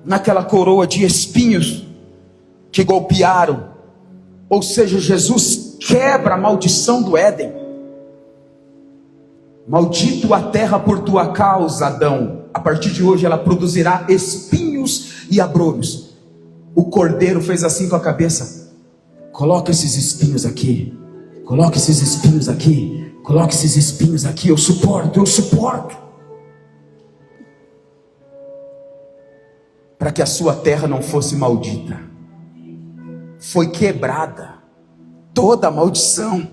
naquela coroa de espinhos que golpearam. Ou seja, Jesus quebra a maldição do Éden. Maldito a terra por tua causa, Adão. A partir de hoje ela produzirá espinhos e abrolhos. O cordeiro fez assim com a cabeça: coloca esses espinhos aqui, coloca esses espinhos aqui, coloca esses espinhos aqui. Eu suporto, eu suporto. Para que a sua terra não fosse maldita. Foi quebrada toda a maldição.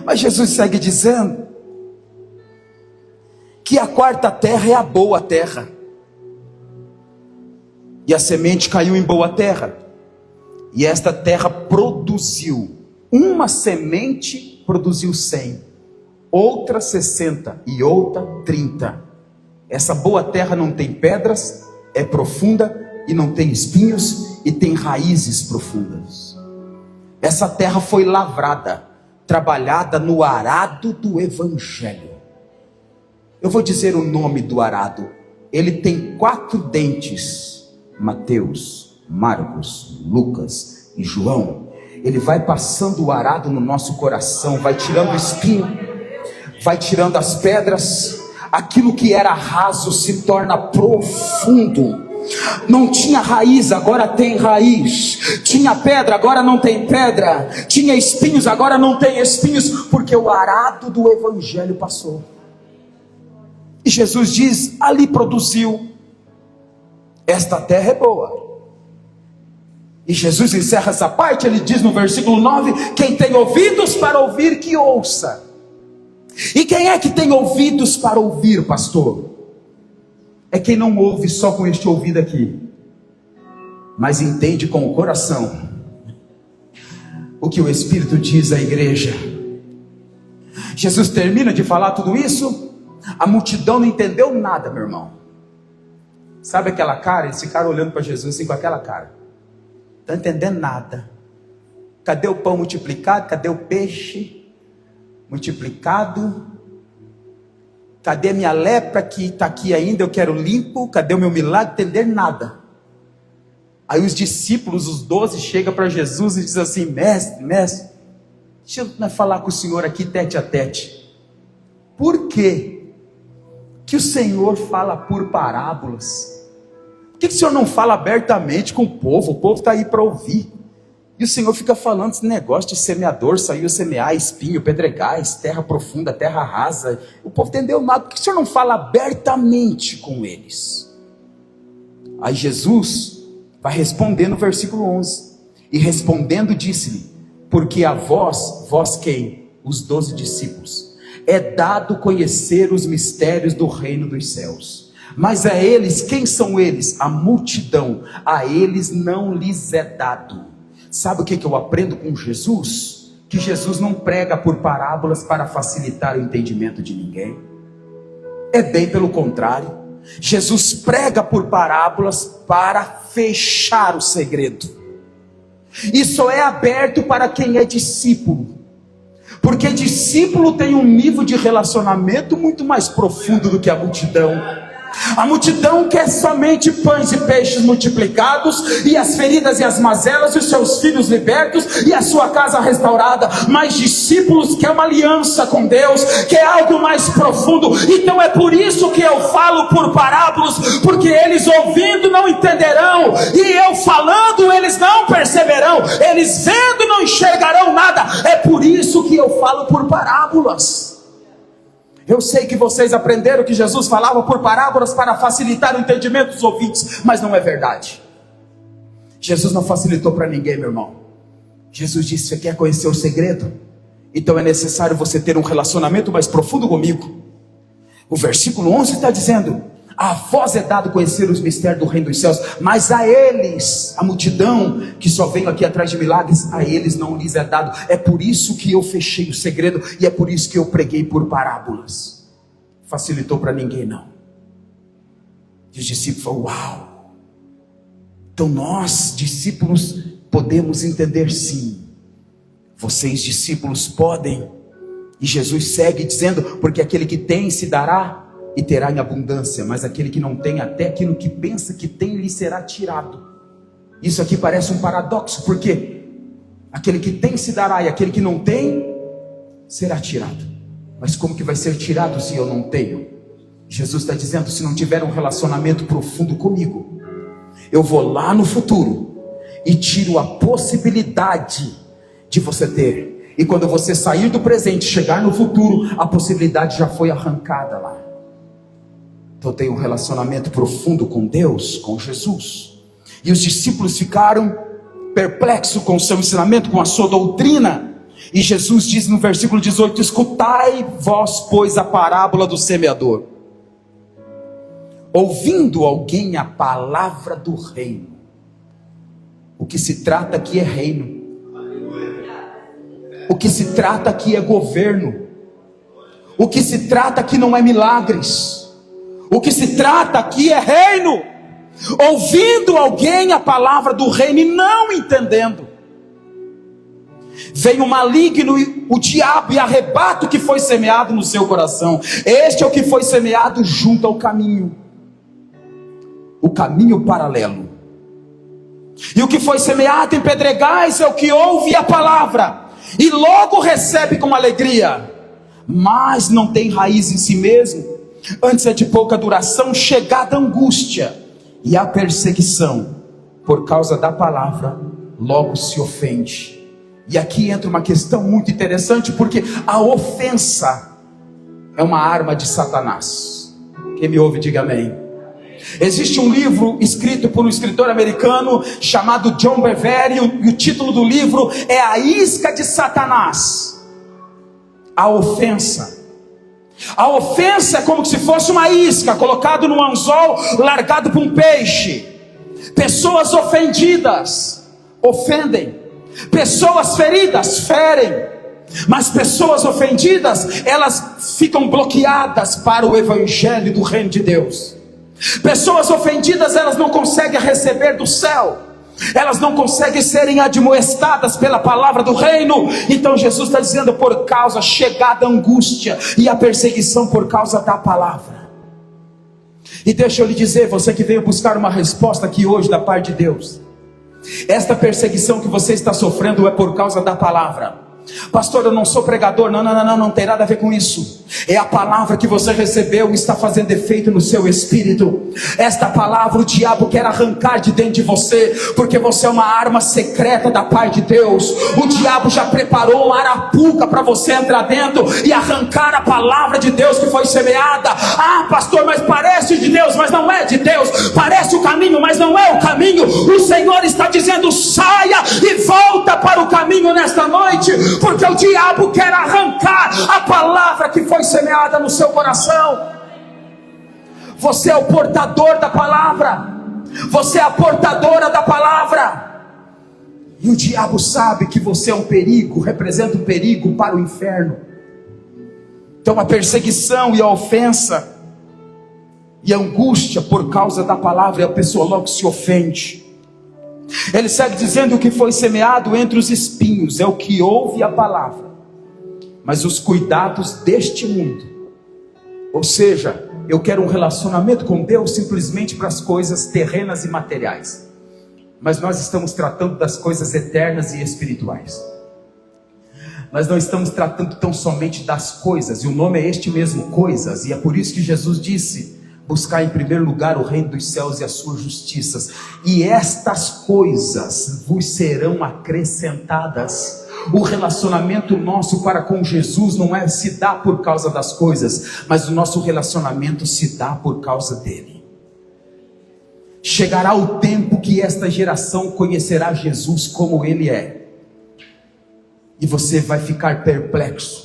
Mas Jesus segue dizendo que a quarta terra é a boa terra. E a semente caiu em boa terra. E esta terra produziu. Uma semente produziu 100, outra 60 e outra 30. Essa boa terra não tem pedras, é profunda e não tem espinhos e tem raízes profundas. Essa terra foi lavrada, trabalhada no arado do evangelho. Eu vou dizer o nome do arado. Ele tem 4 dentes: Mateus, Marcos, Lucas e João. Ele vai passando o arado no nosso coração, vai tirando o espinho, vai tirando as pedras. Aquilo que era raso se torna profundo. Não tinha raiz, agora tem raiz. Tinha pedra, agora não tem pedra. Tinha espinhos, agora não tem espinhos, porque o arado do evangelho passou. E Jesus diz: ali produziu. Esta terra é boa. E Jesus encerra essa parte, ele diz no versículo 9: quem tem ouvidos para ouvir, que ouça. E quem é que tem ouvidos para ouvir, pastor? É quem não ouve só com este ouvido aqui, mas entende com o coração o que o Espírito diz à igreja. Jesus termina de falar tudo isso, a multidão não entendeu nada, meu irmão. Sabe aquela cara? Esse cara olhando para Jesus assim com aquela cara: não está entendendo nada. Cadê o pão multiplicado? Cadê o peixe multiplicado? Cadê minha lepra que está aqui ainda? Eu quero limpo. Cadê o meu milagre? Entender nada. Aí os discípulos, os 12, chegam para Jesus e dizem assim: mestre, deixa eu falar com o senhor aqui tete a tete. Por que o senhor fala por parábolas? Por que o senhor não fala abertamente com o povo? O povo está aí para ouvir. E o Senhor fica falando esse negócio de semeador, saiu semear, espinho, pedregais, terra profunda, terra rasa. O povo entendeu nada. Por que o Senhor não fala abertamente com eles? Aí Jesus vai responder no versículo 11. E respondendo disse-lhe: porque a vós quem? Os 12 discípulos. É dado conhecer os mistérios do reino dos céus. Mas a eles, quem são eles? A multidão. A eles não lhes é dado. Sabe o que eu aprendo com Jesus? Que Jesus não prega por parábolas para facilitar o entendimento de ninguém. É bem pelo contrário. Jesus prega por parábolas para fechar o segredo. E só é aberto para quem é discípulo. Porque discípulo tem um nível de relacionamento muito mais profundo do que a multidão. A multidão quer somente pães e peixes multiplicados, e as feridas e as mazelas, e os seus filhos libertos, e a sua casa restaurada. Mas discípulos quer uma aliança com Deus, quer algo mais profundo. Então é por isso que eu falo por parábolas, porque eles ouvindo não entenderão, e eu falando eles não perceberão, eles vendo não enxergarão nada. É por isso que eu falo por parábolas. Eu sei que vocês aprenderam que Jesus falava por parábolas para facilitar o entendimento dos ouvintes, mas não é verdade. Jesus não facilitou para ninguém, meu irmão. Jesus disse: você quer conhecer o segredo? Então é necessário você ter um relacionamento mais profundo comigo. O versículo 11 está dizendo: A vós é dado conhecer os mistérios do reino dos céus, mas a eles, a multidão que só vem aqui atrás de milagres, a eles não lhes é dado. É por isso que eu fechei o segredo, e é por isso que eu preguei por parábolas. Facilitou para ninguém não. E os discípulos falaram: uau! Então nós, discípulos, podemos entender sim. Vocês, discípulos, podem. E Jesus segue dizendo: porque aquele que tem se dará e terá em abundância, mas aquele que não tem, até aquilo que pensa que tem, lhe será tirado. Isso aqui parece um paradoxo, porque aquele que tem se dará, e aquele que não tem, será tirado. Mas como que vai ser tirado se eu não tenho? Jesus está dizendo: se não tiver um relacionamento profundo comigo, eu vou lá no futuro e tiro a possibilidade de você ter. E quando você sair do presente, chegar no futuro, a possibilidade já foi arrancada lá. Então tem um relacionamento profundo com Deus, com Jesus. E os discípulos ficaram perplexos com o seu ensinamento, com a sua doutrina. E Jesus diz no versículo 18: escutai vós, pois, a parábola do semeador. Ouvindo alguém a palavra do reino. O que se trata aqui é reino. O que se trata aqui é governo. O que se trata aqui não é milagres. O que se trata aqui é reino. Ouvindo alguém a palavra do reino e não entendendo, vem o maligno, o diabo, e arrebata o que foi semeado no seu coração. Este é o que foi semeado junto ao caminho, o caminho paralelo. E o que foi semeado em pedregais é o que ouve a palavra e logo recebe com alegria, mas não tem raiz em si mesmo. Antes é de pouca duração, chegada a angústia e a perseguição, por causa da palavra, logo se ofende. E aqui entra uma questão muito interessante, porque a ofensa é uma arma de Satanás. Quem me ouve, diga amém. Existe um livro escrito por um escritor americano chamado John Bevere, e o título do livro é A Isca de Satanás. A ofensa. A ofensa é como se fosse uma isca colocado num anzol, largado para um peixe. Pessoas ofendidas ofendem, pessoas feridas ferem, mas pessoas ofendidas, elas ficam bloqueadas para o evangelho do reino de Deus. Pessoas ofendidas, elas não conseguem receber do céu, elas não conseguem serem admoestadas pela palavra do reino. Então Jesus está dizendo: por causa chegada a angústia e a perseguição por causa da palavra. E deixa eu lhe dizer, você que veio buscar uma resposta aqui hoje da parte de Deus, esta perseguição que você está sofrendo é por causa da palavra. Pastor, eu não sou pregador. Não tem nada a ver com isso. É a palavra que você recebeu e está fazendo efeito no seu espírito. Esta palavra o diabo quer arrancar de dentro de você, porque você é uma arma secreta da parte de Deus. O diabo já preparou uma arapuca para você entrar dentro e arrancar a palavra de Deus que foi semeada. Ah, pastor, mas parece de Deus, mas não é de Deus. Parece o caminho, mas não é o caminho. O Senhor está dizendo: saia e volta para o caminho nesta noite, porque o diabo quer arrancar a palavra que foi semeada no seu coração. Você é o portador da palavra, você é a portadora da palavra, e o diabo sabe que você é um perigo, representa um perigo para o inferno. Então a perseguição e a ofensa e a angústia por causa da palavra, e a pessoa logo se ofende. Ele segue dizendo: o que foi semeado entre os espinhos é o que ouve a palavra, mas os cuidados deste mundo, ou seja, eu quero um relacionamento com Deus simplesmente para as coisas terrenas e materiais, mas nós estamos tratando das coisas eternas e espirituais. Nós não estamos tratando tão somente das coisas, e o nome é este mesmo, coisas, e é por isso que Jesus disse: buscar em primeiro lugar o reino dos céus e as suas justiças, e estas coisas vos serão acrescentadas. O relacionamento nosso para com Jesus não é se dá por causa das coisas, mas o nosso relacionamento se dá por causa dele. Chegará o tempo que esta geração conhecerá Jesus como ele é, e você vai ficar perplexo.